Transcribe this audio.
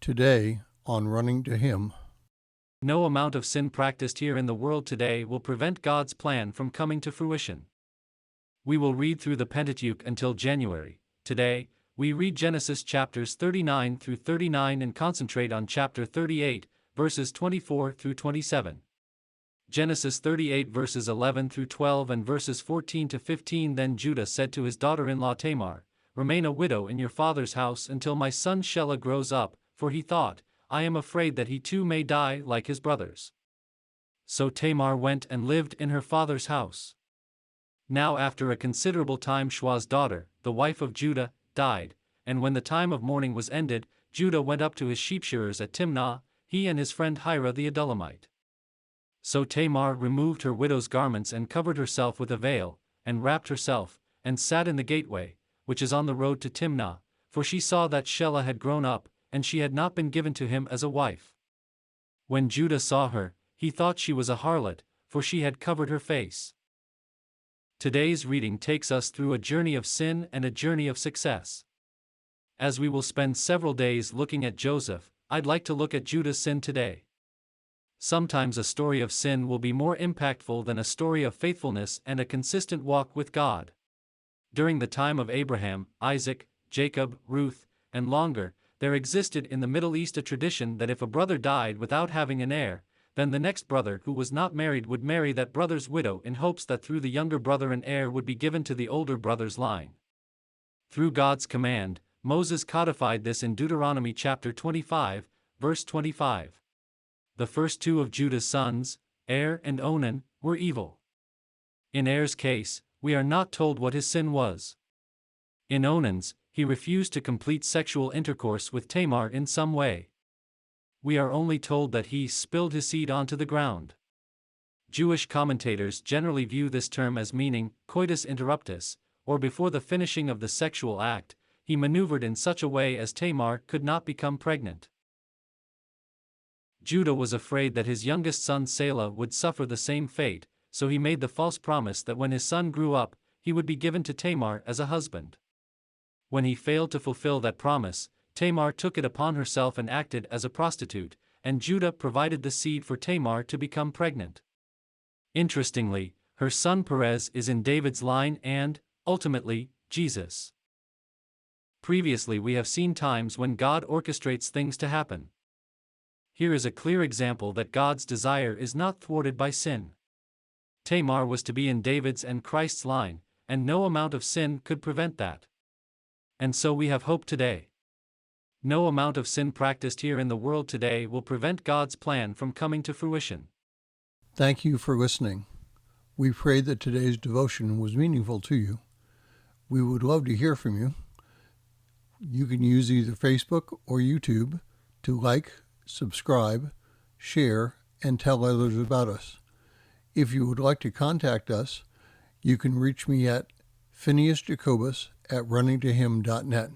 Today on Running to Him. No amount of sin practiced here in the world today will prevent God's plan from coming to fruition. We will read through the Pentateuch until January. Today, we read Genesis chapters 39 through 39 and concentrate on chapter 38, verses 24 through 27. Genesis 38 verses 11 through 12 and verses 14 to 15. Then Judah said to his daughter-in-law Tamar, "Remain a widow in your father's house until my son Shelah grows up," for he thought, "I am afraid that he too may die like his brothers." So Tamar went and lived in her father's house. Now after a considerable time Shua's daughter, the wife of Judah, died, and when the time of mourning was ended, Judah went up to his sheepshearers at Timnah, he and his friend Hirah the Adullamite. So Tamar removed her widow's garments and covered herself with a veil, and wrapped herself, and sat in the gateway, which is on the road to Timnah, for she saw that Shelah had grown up, and she had not been given to him as a wife. When Judah saw her, he thought she was a harlot, for she had covered her face. Today's reading takes us through a journey of sin and a journey of success. As we will spend several days looking at Joseph, I'd like to look at Judah's sin today. Sometimes a story of sin will be more impactful than a story of faithfulness and a consistent walk with God. During the time of Abraham, Isaac, Jacob, Ruth, and longer, there existed in the Middle East a tradition that if a brother died without having an heir, then the next brother who was not married would marry that brother's widow in hopes that through the younger brother an heir would be given to the older brother's line. Through God's command, Moses codified this in Deuteronomy chapter 25, verse 25. The first two of Judah's sons, Er and Onan, were evil. In Er's case, we are not told what his sin was. In Onan's, he refused to complete sexual intercourse with Tamar in some way. We are only told that he spilled his seed onto the ground. Jewish commentators generally view this term as meaning coitus interruptus, or before the finishing of the sexual act, he maneuvered in such a way as Tamar could not become pregnant. Judah was afraid that his youngest son Shelah would suffer the same fate, so he made the false promise that when his son grew up, he would be given to Tamar as a husband. When he failed to fulfill that promise, Tamar took it upon herself and acted as a prostitute, and Judah provided the seed for Tamar to become pregnant. Interestingly, her son Perez is in David's line and, ultimately, Jesus. Previously we have seen times when God orchestrates things to happen. Here is a clear example that God's desire is not thwarted by sin. Tamar was to be in David's and Christ's line, and no amount of sin could prevent that. And so we have hope today. No amount of sin practiced here in the world today will prevent God's plan from coming to fruition. Thank you for listening. We pray that today's devotion was meaningful to you. We would love to hear from you. You can use either Facebook or YouTube to like, subscribe, share, and tell others about us. If you would like to contact us, you can reach me at phineasjacobus@runningtohim.net.